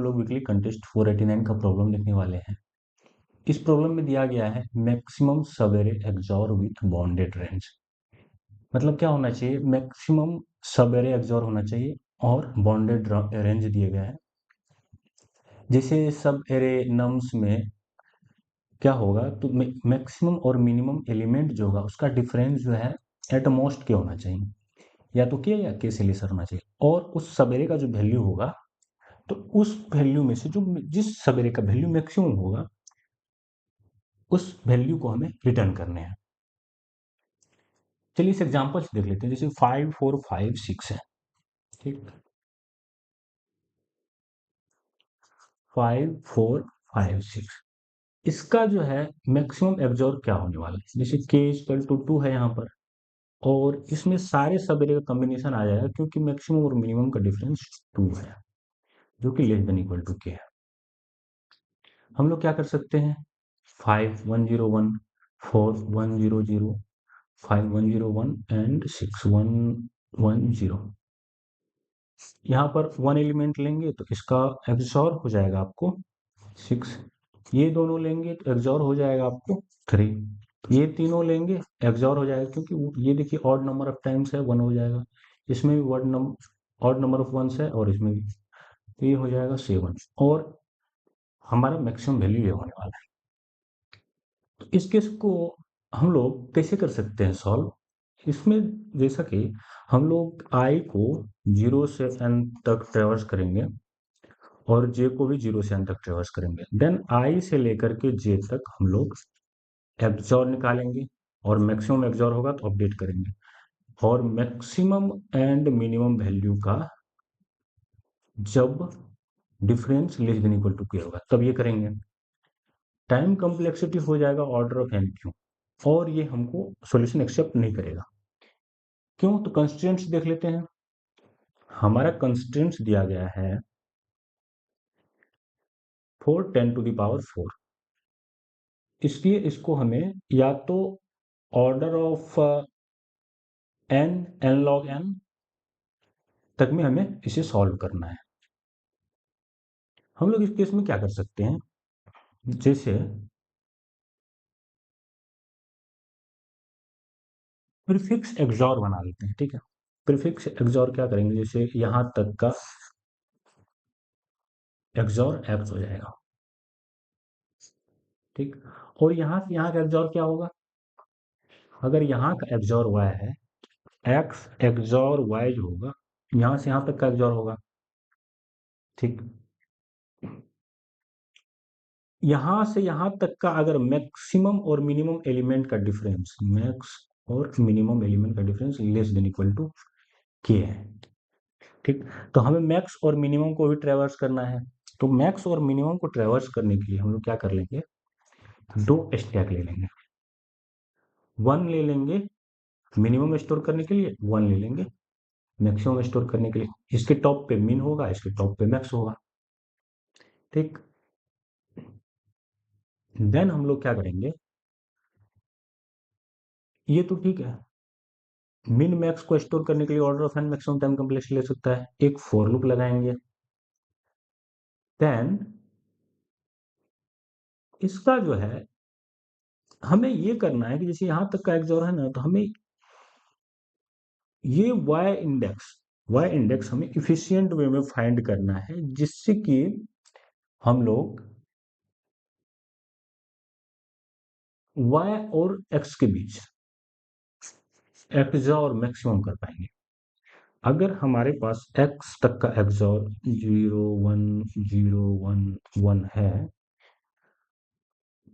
लोग weekly contest 489 का problem देखने वाले हैं। इस प्रॉब्लम में दिया गया है मैक्सिमम सवेरे एक्सॉर विथ बाउंडेड रेंज। मतलब क्या होना चाहिए, मैक्सिमम सवेरे एक्सॉर होना चाहिए और बाउंडेड रेंज दिए गए हैं। जैसे सब एरे नम्स में क्या होगा, तो मैक्सिमम और मिनिमम एलिमेंट जो होगा उसका डिफरेंस जो है एट मोस्ट के होना चाहिए, या तो के या के से लेसर होना चाहिए। और उस सवेरे का जो वैल्यू होगा, तो उस वैल्यू में से जो जिस सवेरे का वैल्यू मैक्सिमम होगा उस वैल्यू को हमें रिटर्न करने हैं। चलिए इस एग्जांपल से देख लेते हैं। जैसे 5 4 5 6 है, ठीक, 5 4 5 6, इसका जो है मैक्सिमम एब्जॉर्ब क्या होने वाला है। जैसे k इक्वल टू 2 है यहाँ पर, और इसमें सारे सवेरे का कॉम्बिनेशन आ जाएगा क्योंकि मैक्सिमम और मिनिमम का डिफरेंस 2 है, जो कि less than equal to k है। हम लोग क्या कर सकते हैं, 5 1 0 1, 4 1 0 0, 5 1 0 1 एंड 6 1 1 0। यहाँ पर वन एलिमेंट लेंगे तो इसका एब्जॉर्ब हो जाएगा आपको 6, ये दोनों लेंगे तो एब्जॉर्ब हो जाएगा आपको 3, ये तीनों लेंगे एब्जॉर्ब हो जाएगा क्योंकि ये देखिए ऑड नंबर ऑफ टाइम्स है, 1 हो जाएगा। इसमें भी ऑड नंबर ऑफ वंस है और इसमें भी, तो ये हो जाएगा 7, और हमारा मैक्सिमम वैल्यू ये होने वाला है। तो इस केस को हम लोग कैसे कर सकते हैं सॉल्व। इसमें जैसा कि हम लोग i को 0 से n तक ट्रेवर्स करेंगे और j को भी 0 से n तक ट्रेवर्स करेंगे। देन i से लेकर के j तक हम लोग एब्जॉर निकालेंगे और मैक्सिमम एब्जॉर होगा तो अपडेट करेंगे, और मैक्सिमम एंड मिनिमम वैल्यू का जब difference less than equal to k होगा तब ये करेंगे। टाइम कम्प्लेक्सिटी हो जाएगा ऑर्डर ऑफ n क्यू, और ये हमको सॉल्यूशन एक्सेप्ट नहीं करेगा। क्यों, तो कंस्ट्रेंट्स देख लेते हैं। हमारा कंस्ट्रेंट्स दिया गया है 4 10 टू द पावर 4, इसलिए इसको हमें या तो order of n log n तक में हमें इसे सॉल्व करना है। हम लोग इस केस में क्या कर सकते हैं, जैसे प्रीफिक्स एक्सॉर बना लेते हैं, ठीक है। प्रीफिक्स एक्सॉर क्या करेंगे, जैसे यहां तक का एक्सॉर x हो जाएगा, ठीक। और यहां से यहां का एक्सॉर क्या होगा, अगर यहां का एक्सॉर y है, x एक्सॉर y जो होगा यहां से यहां तक का एक्सॉर होगा, ठीक। यहां से यहां तक का अगर मैक्सिमम और मिनिमम एलिमेंट का डिफरेंस, मैक्स और मिनिमम एलिमेंट का difference less than equal to k है, ठीक। तो हमें मैक्स और मिनिमम को भी ट्रेवर्स करना है, तो मैक्स और मिनिमम को ट्रेवर्स करने के लिए हम लोग क्या कर लेंगे, दो स्टैक ले लेंगे। वन ले लेंगे मिनिमम स्टोर करने के लिए, वन ले लेंगे मैक्सिमम स्टोर करने के लिए। इसके टॉप पे मिन होगा, इसके टॉप पे मैक्स होगा, ठीक। देन हम लोग क्या करेंगे, ये तो ठीक है, मिन मैक्स को स्टोर करने के लिए order of n maximum time complex ले सकता है। एक फॉर लूप लगाएंगे, देन इसका जो है हमें ये करना है कि जैसे यहां तक का एक्सॉर है ना, तो हमें ये y इंडेक्स हमें इफिशियंट वे में फाइंड करना है, जिससे कि हम लोग y और x के बीच एक्सॉर मैक्सिमम कर पाएंगे। अगर हमारे पास x तक का एक्सॉर 0 1 0 1 1 है,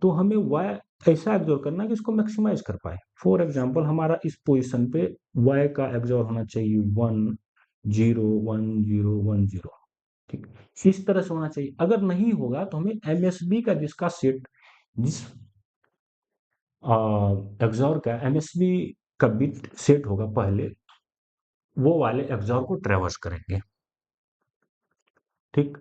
तो हमें y ऐसा एब्जॉर्ब करना है कि इसको मैक्सिमाइज कर पाए। फॉर एग्जांपल हमारा इस पोजीशन पे y का एब्जॉर्ब होना चाहिए 1 0 1 0 1 0, ठीक, इस तरह से होना चाहिए। अगर नहीं होगा तो हमें एमएसबी का जिसका सेट, जिस एब्जॉर्ब का एमएसबी का बिट सेट होगा पहले, वो वाले एब्जॉर्ब को ट्रेवर्स करेंगे, ठीक।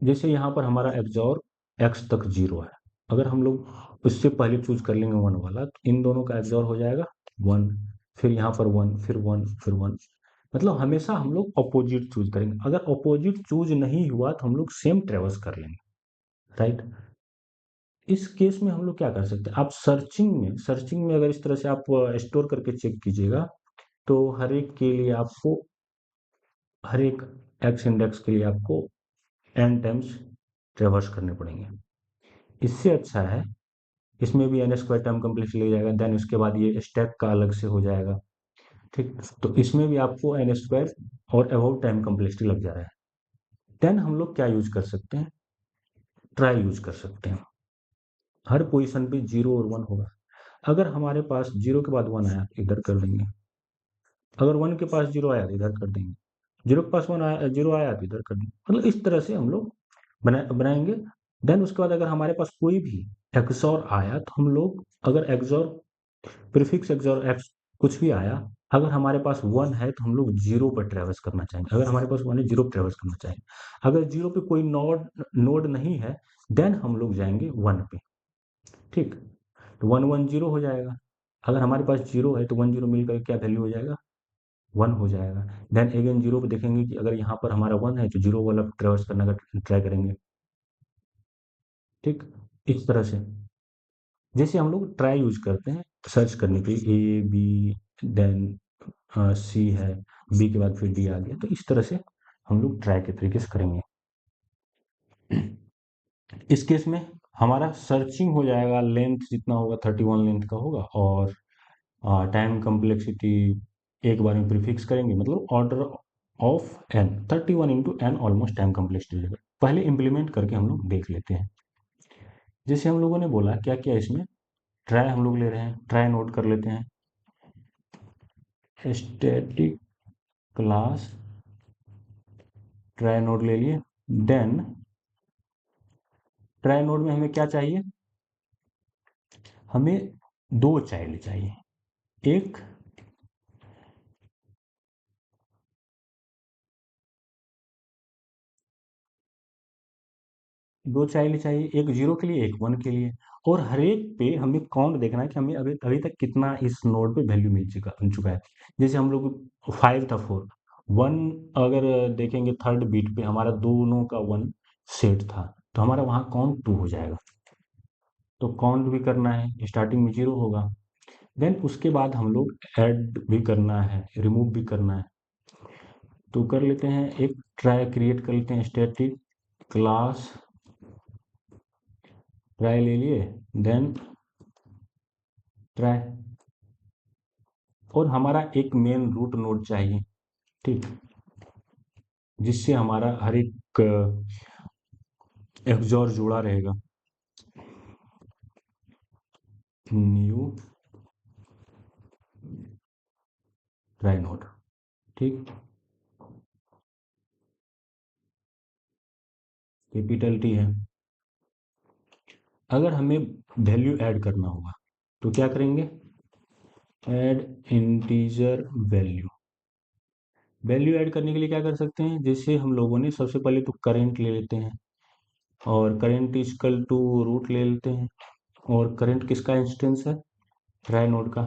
जैसे यहाँ पर हमारा एब्जॉर्ब x तक 0 है, अगर हम लोग उससे पहले चूज कर लेंगे 1 वाला, तो इन दोनों का एब्जॉर्ब हो जाएगा 1, फिर यहाँ पर 1 फिर 1 फिर 1, मतलब हमेशा हम लोग अपोजिट चूज करेंगे। अगर अपोजिट चूज नहीं हुआ तो हम लोग सेम ट्रेवर्स कर लेंगे, राइट। इस केस में हम लोग क्या कर सकते हैं, आप सर्चिंग में अगर इस तरह से आप स्टोर करके चेक कीजिएगा, तो हर एक के लिए आपको, हर एक एक्स इंडेक्स के लिए आपको n टाइम्स ट्रेवर्स करने पड़ेंगे। इससे अच्छा है, इसमें भी n स्क्वायर टाइम कम्प्लीटली ले जाएगा, देन उसके बाद ये स्टैक का अलग से हो जाएगा, ठीक। तो इसमें भी आपको n स्क्वायर और अबाउट टाइम कम्प्लेक्सिटी लग जा रहा है। देन हम लोग क्या यूज कर सकते हैं, ट्राई यूज कर सकते हैं। हर पोजीशन पे 0 और 1 होगा। अगर हमारे पास 0 के बाद 1 आया तो इधर कर देंगे, अगर 1 के पास 0 आया तो इधर कर देंगे, 0 के पास 1 आया, 0 आया तो इधर कर देंगे। मतलब इस तरह से हम लोग बनाएंगे। देन उसके बाद अगर हमारे पास कोई भी एक्सॉर आया तो हम लोग, अगर एक्सॉर प्रीफिक्स एक्सॉर एक्स कुछ भी आया, अगर हमारे पास 1 है तो हम लोग 0 पर ट्रेवर्स करना चाहेंगे, अगर हमारे पास 1 है 0 पर ट्रेवर्स करना चाहेंगे। अगर 0 पे कोई नोड नहीं है, देन हम लोग जाएंगे 1 पे, ठीक। तो 1 1 0 हो जाएगा। अगर हमारे पास 0 है तो 1 0 मिलकर क्या वैल्यू हो जाएगा, 1 हो जाएगा। देन अगेन 0 पे देखेंगे कि अगर यहाँ पर हमारा 1 है तो 0 वाला ट्रेवर्स करने का ट्राई करेंगे, ठीक। इस तरह से जैसे हम लोग ट्राई यूज करते हैं सर्च करने के लिए, ए बी, देन सी है, बी के बाद फिर डी आ गया, तो इस तरह से हम लोग ट्राई के तरीके से करेंगे। इस केस में हमारा सर्चिंग हो जाएगा, लेंथ जितना होगा 31 लेंथ का होगा, और टाइम कम्प्लेक्सिटी एक बार में प्रीफिक्स करेंगे, मतलब order of n 31 into n almost time complexity level. पहले इंप्लीमेंट करके हम लोग देख लेते हैं। जैसे हम लोगों ने बोला क्या क्या इसमें ट्राई हम लोग ले रहे हैं, ट्राई नोट कर लेते हैं, स्टैटिक क्लास ट्राई नोड ले लिए। देन ट्राई नोड में हमें क्या चाहिए, हमें दो चाइल्ड चाहिए, एक दो चाइल्ड चाहिए, एक 0 के लिए, एक 1 के लिए। और हर एक पे हमें काउंट देखना है कि हमें अभी अभी तक कितना इस नोड पे वैल्यू मिल चुका है। जैसे हम लोग 5 था 4, 1 अगर देखेंगे थर्ड बीट पे हमारा दोनों का 1 सेट था, तो हमारा वहाँ काउंट 2 हो जाएगा। तो काउंट भी करना है, स्टार्टिंग में 0 होगा। देन उसके बाद हम लोग ऐड भी करना है, रिमूव भी करना है। तो कर लेते हैं, एक ट्राई क्रिएट कर लेते हैं, स्टैटिक क्लास ट्राई ले लिए, देन ट्राई, और हमारा एक मेन रूट नोड चाहिए, ठीक, जिससे हमारा हर एक एक्सॉर जुड़ा रहेगा। न्यू ट्राई नोड, ठीक, कैपिटल टी है। अगर हमें वैल्यू ऐड करना होगा तो क्या करेंगे, add integer value. Value add करने के लिए क्या कर सकते हैं, जैसे हम लोगों ने सबसे पहले तो करेंट ले लेते हैं, और करेंट इजकल टू रूट ले लेते हैं, और करंट किसका इंस्टेंस है, ट्राई नोड का,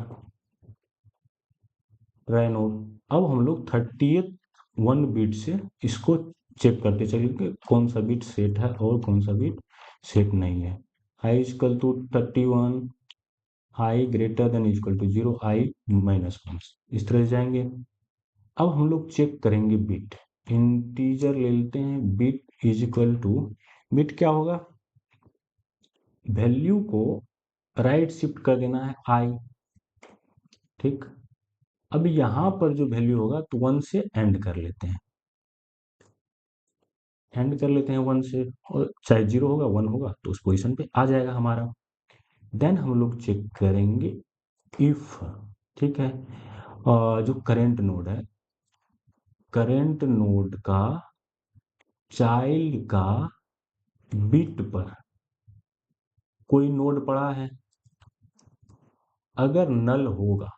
ट्राई नोड। अब हम लोग 30th 1 बीट से इसको चेक करते चलिए कि कौन सा बीट सेट है और कौन सा बीट सेट नहीं है। I equal to 31, I greater than equal to 0, I -1, इस तरह से जाएंगे। अब हम लोग चेक करेंगे बिट, इंटीजर ले लेते हैं, bit is equal to, bit क्या होगा, वैल्यू को राइट शिफ्ट कर देना है आई, ठीक। अब यहाँ पर जो वैल्यू होगा तो 1 से एंड कर लेते हैं, एंड कर लेते हैं 1 से, और चाहे 0 होगा 1 होगा तो उस पोजीशन पे आ जाएगा हमारा। देन हम लोग चेक करेंगे इफ, ठीक है, जो करेंट नोड है, करेंट नोड का चाइल्ड का बिट पर कोई नोड पड़ा है, अगर नल होगा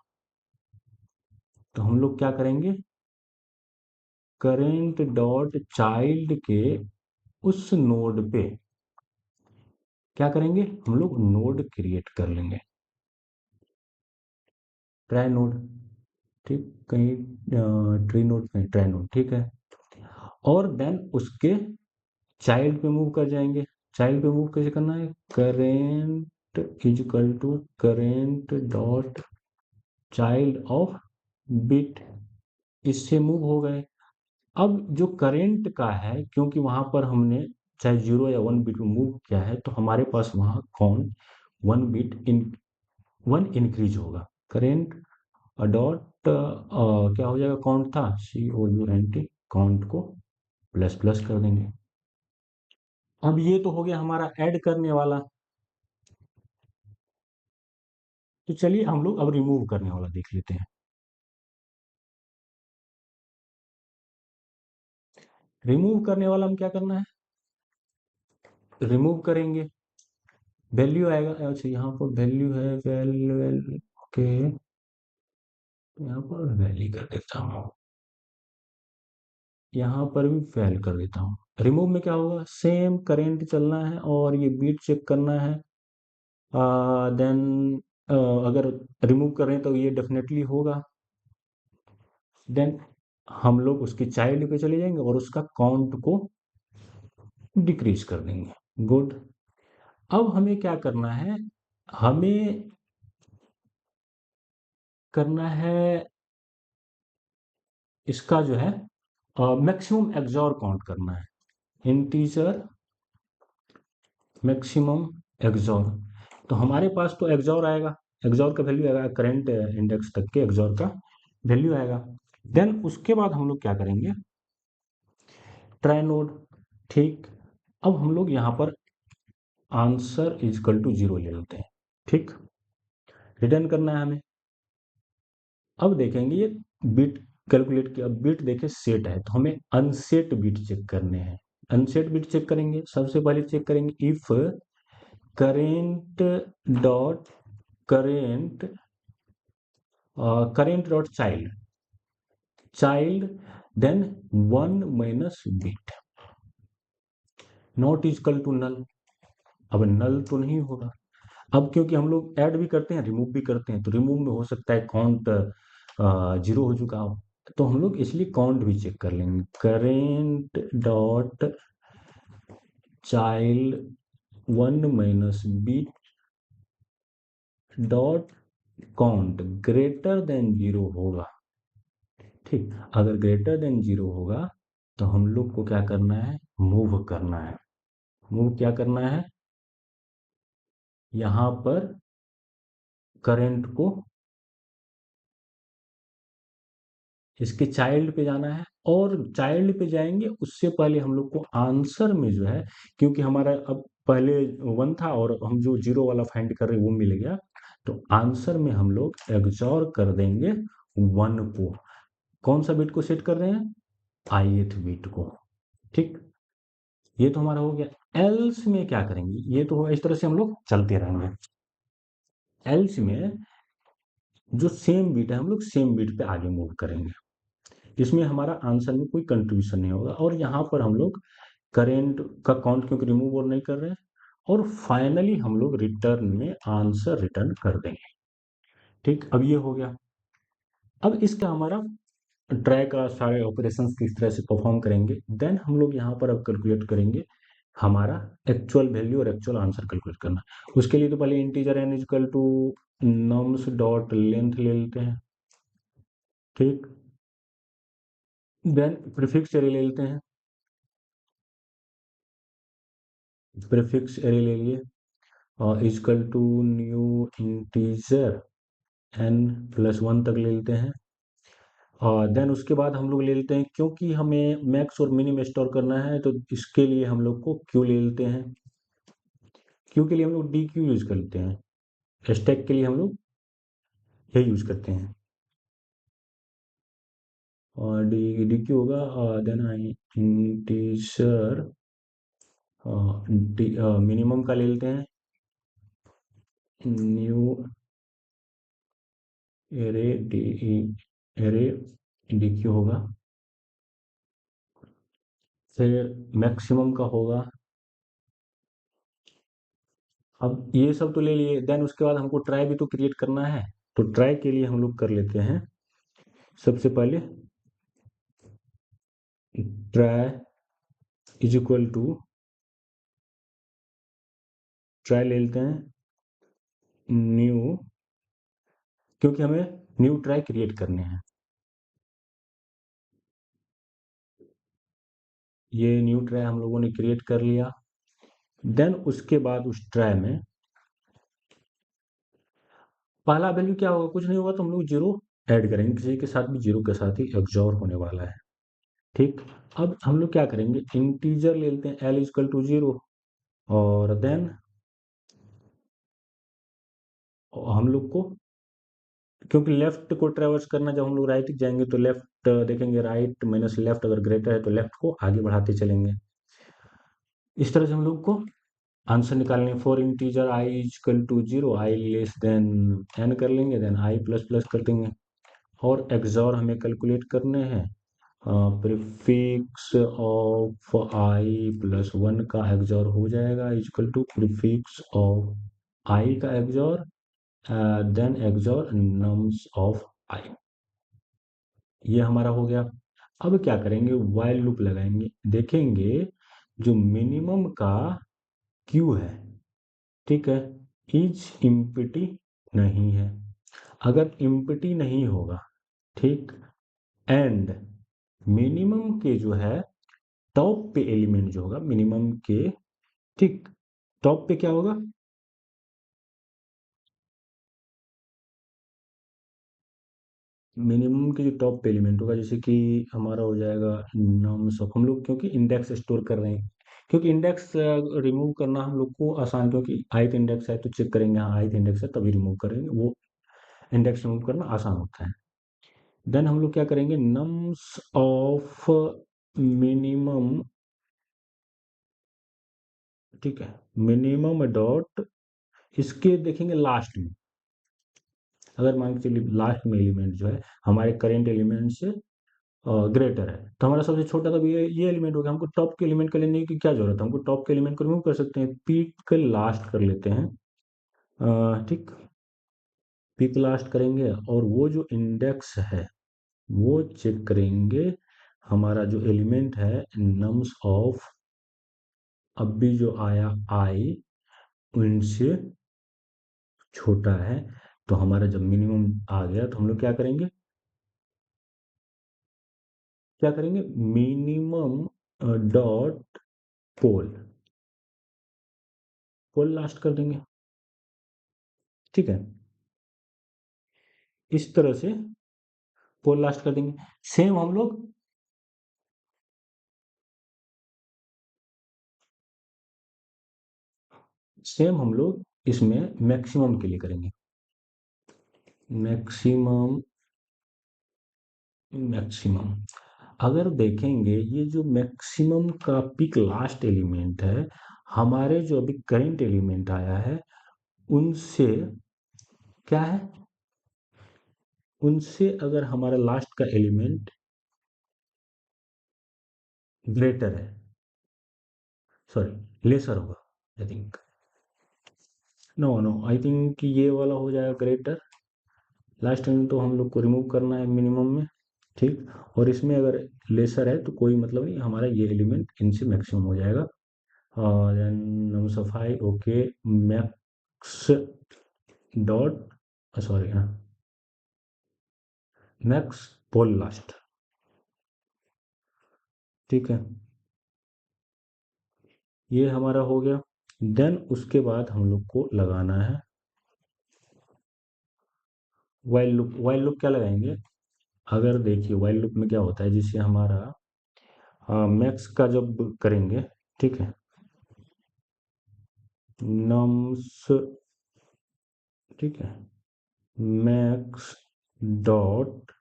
तो हम लोग क्या करेंगे, करेंट डॉट चाइल्ड के उस नोड पे क्या करेंगे, हम लोग नोड क्रिएट कर लेंगे, ट्राई नोड। ठीक, कहीं ट्री नोड में ट्राई नोड, ठीक है। और देन उसके चाइल्ड पे मूव कर जाएंगे। चाइल्ड पे मूव कैसे करना है, current is equal to current dot child of bit, इससे मूव हो गए। अब जो करेंट का है, क्योंकि वहां पर हमने चाहे 0 या 1 बिट मूव किया है, तो हमारे पास वहां कौन 1 बिट इन 1 इंक्रीज होगा। करेंट डॉट क्या हो जाएगा, काउंट था COUNT, काउंट को प्लस प्लस कर देंगे। अब ये तो हो गया हमारा ऐड करने वाला। तो चलिए हम लोग अब रिमूव करने वाला देख लेते हैं। रिमूव करने वाला हम क्या करना है, रिमूव करेंगे, वैल्यू आएगा। अच्छा यहाँ पर वैल्यू है, वैल्यू ओके, यहाँ पर वैल्यू कर देता हूँ, यहाँ पर भी वैल्यू कर देता हूँ। रिमूव में क्या होगा, सेम करेंट चलना है और ये बीट चेक करना है। देन अगर रिमूव करें तो ये डेफिनेटली होगा। देन हम लोग उसकी चाइल्ड पे चले जाएंगे और उसका काउंट को डिक्रीज कर देंगे। गुड। अब हमें क्या करना है, हमें करना है इसका जो है मैक्सिमम एक्सॉर काउंट करना है, इंटीजर मैक्सिमम एक्सॉर। तो हमारे पास तो एक्सॉर आएगा, एक्सॉर का वैल्यू आएगा करेंट इंडेक्स तक के एक्सॉर का वैल्यू आएगा। देन उसके बाद हम लोग क्या करेंगे, ट्राई नोड, ठीक। अब हम लोग यहाँ पर आंसर इजकल टू 0 ले लेते हैं, ठीक। रिटर्न करना है हमें। अब देखेंगे ये बिट कैलकुलेट किया, बिट देखे सेट है, तो हमें अनसेट बिट चेक करने हैं। अनसेट बिट चेक करेंगे, सबसे पहले चेक करेंगे if current dot current current dot child, child then 1 - bit not is equal to null. अब नल तो नहीं होगा। अब क्योंकि हम लोग ऐड भी करते हैं रिमूव भी करते हैं, तो रिमूव में हो सकता है काउंट 0 हो चुका हो, तो हम लोग इसलिए काउंट भी चेक कर लेंगे। Current dot child 1 - bit dot count greater than 0 होगा, ठीक। अगर ग्रेटर देन 0 होगा तो हम लोग को क्या करना है, मूव करना है। मूव क्या करना है, यहां पर करंट को इसके चाइल्ड पे जाना है, और चाइल्ड पे जाएंगे उससे पहले हम लोग को आंसर में जो है, क्योंकि हमारा अब पहले 1 था और हम जो 0 वाला फाइंड कर रहे हैं वो मिल गया, तो आंसर में हम लोग एग्जॉर कर देंगे 1 को। कौन सा बिट को सेट कर रहे हैं, ith बिट को, ठीक। ये तो हमारा हो गया। एल्स में क्या करेंगे, ये तो इस तरह से हम लोग चलते रहेंगे। एल्स में जो सेम बिट है हम लोग सेम बिट पे आगे मूव करेंगे, इसमें हमारा आंसर में कोई कंट्रीब्यूशन नहीं होगा। और यहाँ पर हम लोग करेंट का काउंट क्योंकि रिमूव और नहीं कर रहे हैं, और फाइनली हम लोग रिटर्न में आंसर रिटर्न कर देंगे, ठीक। अब ये हो गया। अब इसका हमारा ट्राई का सारे ऑपरेशंस किस तरह से परफॉर्म करेंगे, देन हम लोग यहाँ पर अब कैलकुलेट करेंगे हमारा एक्चुअल वैल्यू और एक्चुअल आंसर कैलकुलेट करना। उसके लिए तो पहले integer n is equal to nums dot length ले लेते हैं, ठीक। देन प्रीफिक्स एरे ले लेते हैं, प्रीफिक्स एरे ले लिए और is equal to new integer n+1 तक ले लेते हैं। और देन उसके बाद हम लोग ले लेते हैं, क्योंकि हमें मैक्स और मिनिम स्टोर करना है, तो इसके लिए हम लोग को क्यू ले लेते हैं। क्यू के लिए हम लोग डी क्यू यूज करते हैं, स्टैक के लिए हम लोग ये यूज करते हैं, और डी क्यू होगा। देन इंटीजर मिनिमम का ले लेते हैं, new array D array D Q होगा। फिर मैक्सिमम का होगा। अब ये सब तो ले लिए, देन उसके बाद हमको ट्राई भी तो क्रिएट करना है, तो ट्राई के लिए हम लोग कर लेते हैं सबसे पहले trie is equal to, trie ले लेते हैं न्यू, क्योंकि हमें न्यू ट्राई क्रिएट करने हैं। ये न्यू ट्राई हम लोगों ने क्रिएट कर लिया। देन उसके बाद उस ट्राई में पहला वैल्यू क्या होगा, कुछ नहीं होगा, तो हम लोग जीरो ऐड करेंगे, किसी के साथ भी जीरो के साथ ही एक्सऑर होने वाला है। ठीक, अब हम लोग क्या करेंगे, इंटीजर ले लेते हैं एल इजकल टू जीरो, और देन हम लोग को, क्योंकि लेफ्ट को ट्रेवर्स करना, जब हम लोग राइट जाएंगे तो लेफ्ट देखेंगे, राइट माइनस लेफ्ट अगर ग्रेटर है तो लेफ्ट को आगे बढ़ाते चलेंगे। इस तरह से हम लोग को आंसर निकालने, for integer i equal to zero, i less than n कर लेंगे, देन आई प्लस प्लस कर देंगे, और एक्सॉर हमें कैलकुलेट करने हैं। Prefix of I plus one का एक्सॉर हो जाएगा equal to prefix of I का XOR, then XOR nums of I. ये हमारा हो गया। अब क्या करेंगे, वाइल लूप लगाएंगे, देखेंगे जो मिनिमम का क्यू है, ठीक है, इज इम्पिटी नहीं है। अगर इम्पिटी नहीं होगा, ठीक, एंड मिनिमम के जो है टॉप पे एलिमेंट जो होगा मिनिमम के, ठीक, टॉप पे क्या होगा, मिनिमम के जो टॉप पे एलिमेंट होगा, जैसे कि हमारा हो जाएगा नम्स ऑफ, हम लोग क्योंकि इंडेक्स स्टोर कर रहे हैं, क्योंकि इंडेक्स रिमूव करना हम लोग को आसान, क्योंकि ith इंडेक्स है तो चेक करेंगे, हाँ ith इंडेक्स है तभी रिमूव करेंगे, वो इंडेक्स रिमूव करना आसान होता है। देन हम लोग क्या करेंगे, नम्स ऑफ मिनिमम, ठीक है, मिनिमम डॉट, इसके देखेंगे लास्ट में, अगर मान के चलिए लास्ट में एलिमेंट जो है हमारे करेंट एलिमेंट से ग्रेटर है, तो हमारा सबसे छोटा तो ये एलिमेंट हो गया, हमको टॉप के एलिमेंट को लेने की क्या जरूरत है, हमको टॉप के एलिमेंट को रिमूव कर सकते हैं, पीक लास्ट कर लेते हैं, ठीक, पीक लास्ट करेंगे, और वो जो इंडेक्स है वो चेक करेंगे, हमारा जो एलिमेंट है नम्स ऑफ, अब भी जो आया आई उनसे छोटा है, तो हमारा जब मिनिमम आ गया तो हम लोग क्या करेंगे, क्या करेंगे, मिनिमम डॉट पोल, पोल लास्ट कर देंगे, ठीक है, इस तरह से पोल लास्ट कर देंगे। सेम हम लोग, सेम हम लोग इसमें मैक्सिमम के लिए करेंगे, मैक्सिमम, मैक्सिमम, अगर देखेंगे ये जो मैक्सिमम का पिक लास्ट एलिमेंट है, हमारे जो अभी करंट एलिमेंट आया है उनसे क्या है, उनसे अगर हमारा लास्ट का एलिमेंट ग्रेटर है, सॉरी लेसर होगा, I think, no no, I think ये वाला हो जाएगा ग्रेटर, लास्ट टाइम तो हम लोग को रिमूव करना है मिनिमम में, ठीक, और इसमें अगर लेसर है तो कोई मतलब नहीं, हमारा ये एलिमेंट इनसे मैक्सिमम हो जाएगा, और देन सफाई ओके, मैक्स डॉट, सॉरी हाँ, मैक्स पोल लास्ट, ठीक है, ये हमारा हो गया। देन उसके बाद हम लोग को लगाना है वाइल लूप। वाइल लूप क्या लगाएंगे, अगर देखिए वाइल लूप में क्या होता है, जिससे हमारा मैक्स का जब करेंगे, ठीक है, नम्स, ठीक है, मैक्स डॉट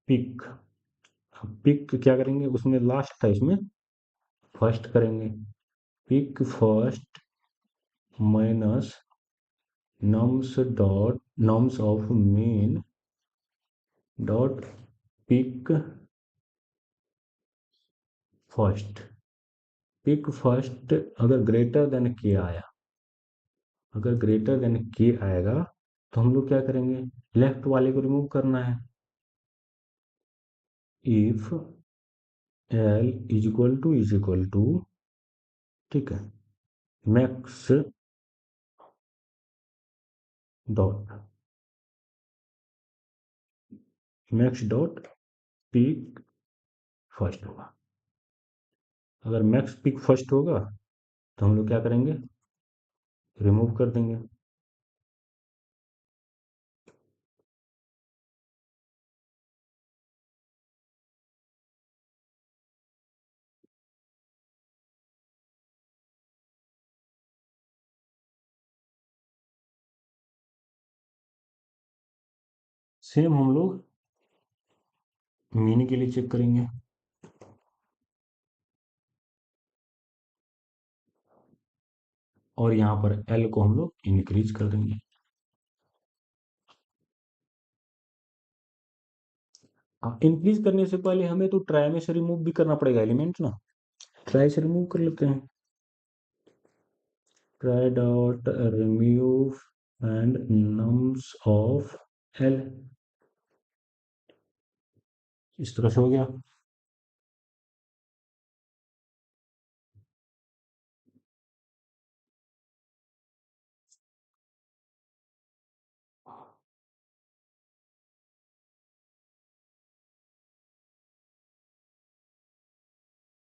पिक, पिक क्या करेंगे, उसमें लास्ट था इसमें फर्स्ट करेंगे, pick first minus nums dot nums of mean dot pick first, pick first अगर ग्रेटर देन के आया, अगर ग्रेटर देन के आएगा तो हम लोग क्या करेंगे, लेफ्ट वाले को रिमूव करना है। If l is equal to ठीक है, मैक्स डॉट पीक फर्स्ट होगा। अगर मैक्स पीक फर्स्ट होगा तो हम लोग क्या करेंगे, रिमूव कर देंगे। सेम हम लोग मीन के लिए चेक करेंगे। और यहाँ पर एल को हम लोग इंक्रीज कर देंगे। इंक्रीज करने से पहले हमें तो ट्राई में से रिमूव भी करना पड़ेगा एलिमेंट ना। ट्राई से रिमूव कर लेते हैं। Try dot remove and nums of L, इस तरह से हो गया।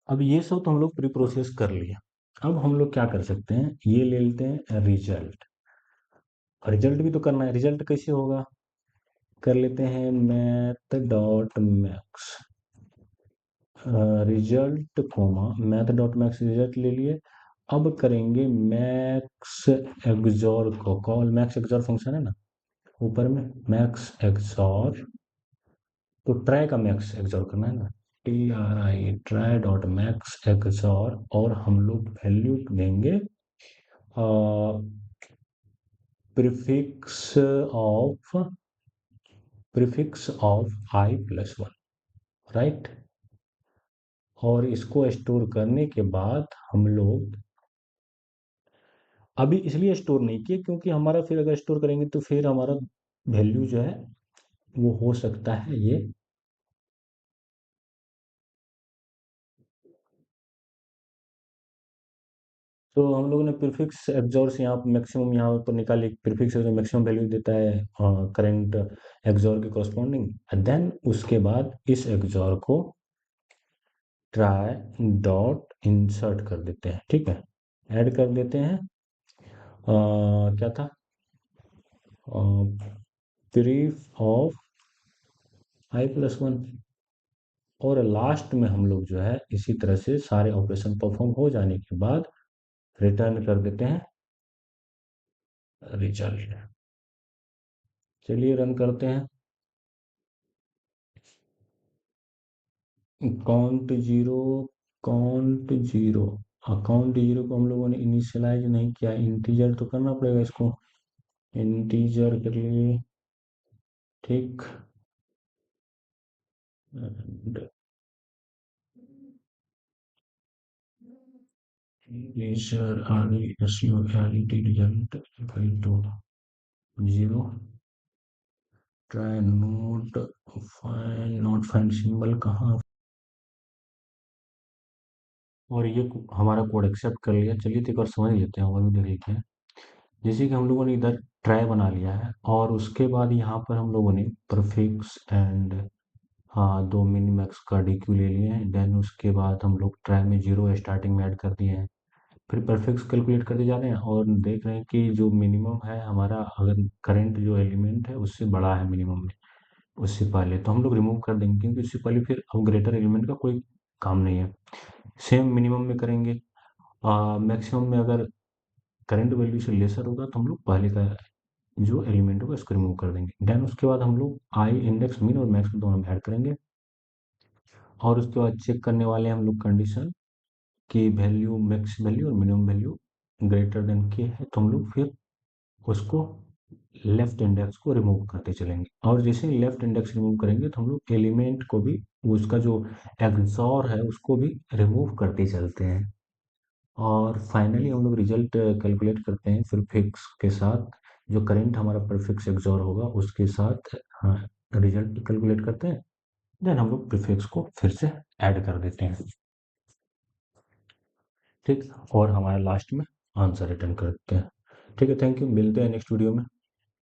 अब ये सब तो हम लोग प्री प्रोसेस कर लिया। अब हम लोग क्या कर सकते हैं, ये ले लेते हैं रिजल्ट। रिजल्ट भी तो करना है, रिजल्ट कैसे होगा, कर लेते हैं math dot max result comma math dot max result ले लिए। अब करेंगे मैक्स एक्सॉर को कॉल, मैक्स एक्सॉर फंक्शन है ना ऊपर में, मैक्स एक्सॉर, तो ट्राई का मैक्स एक्सॉर करना है ना, ट्राई डॉट मैक्स एक्सॉर, और हम लोग वैल्यू देंगे प्रीफिक्स ऑफ i+1, राइट। और इसको स्टोर करने के बाद हम लोग अभी इसलिए स्टोर नहीं किए क्योंकि हमारा फिर अगर स्टोर करेंगे तो फिर हमारा वैल्यू जो है वो हो सकता है ये, तो हम लोगों ने प्रीफिक्स एक्सॉर से यहाँ पर मैक्सिमम यहाँ पर निकाली, प्रीफिक्स जो मैक्सिमम वैल्यू देता है करंट एक्सॉर के कॉरस्पॉन्डिंग, देन उसके बाद इस एक्सॉर को ट्राई डॉट इंसर्ट कर देते हैं, ठीक है, ऐड कर देते हैं। क्या था, प्रीफ ऑफ i+1, और लास्ट में हम लोग जो है इसी तरह से सारे ऑपरेशन परफॉर्म हो जाने के बाद रिटर्न कर देते हैं रिजल्ट। चलिए रन करते हैं। Count zero, count zero, account zero को हम लोगों ने इनिशियलाइज नहीं किया, इंटीजर तो करना पड़ेगा इसको, इंटीजर कर लिए, ठीक। Result equal to 0, trie node find symbol कहाँ, और ये हमारा कोड एक्सेप्ट कर लिया। चलिए तो एक बार समझ लेते हैं और भी देख लेते हैं। जैसे कि हम लोगों ने इधर ट्राई बना लिया है और उसके बाद यहाँ पर हम लोगों ने प्रीफिक्स एंड हाँ दो मिनीमैक्स का DQ ले लिए हैं, देन उसके बाद हम लोग ट्राई में 0 स्टार्टिंग में ऐड कर दिए हैं, फिर परफेक्ट कैलकुलेट करते जा रहे हैं और देख रहे हैं कि जो मिनिमम है हमारा, अगर करंट जो एलिमेंट है उससे बड़ा है मिनिमम में, उससे पहले तो हम लोग रिमूव कर देंगे क्योंकि उससे पहले फिर अब ग्रेटर एलिमेंट का कोई काम नहीं है। सेम मिनिमम में करेंगे, मैक्सिमम में अगर करंट वैल्यू से लेसर होगा तो हम लोग पहले का जो एलिमेंट होगा इसको रिमूव कर देंगे। देन उसके बाद हम लोग आई इंडेक्स मिन और मैक्स दोनों में ऐड करेंगे, और उसके बाद चेक करने वाले हैं हम लोग कंडीशन की वैल्यू मैक्स वैल्यू और मिनिमम वैल्यू ग्रेटर देन के है, तो हम लोग फिर उसको लेफ्ट इंडेक्स को रिमूव करते चलेंगे, और जैसे लेफ्ट इंडेक्स रिमूव करेंगे तो हम लोग एलिमेंट को भी, उसका जो एक्सॉर है उसको भी रिमूव करते चलते हैं। और फाइनली हम लोग रिजल्ट कैलकुलेट करते हैं फिर फिक्स के साथ जो करेंट हमारा प्रीफिक्स एक्सॉर होगा उसके साथ हाँ रिजल्ट कैलकुलेट करते हैं, देन हम लोग प्रीफिक्स को फिर से ऐड कर देते हैं, ठीक, और हमारा लास्ट में आंसर रिटर्न कर देते हैं। ठीक है, थैंक यू, मिलते हैं नेक्स्ट वीडियो में।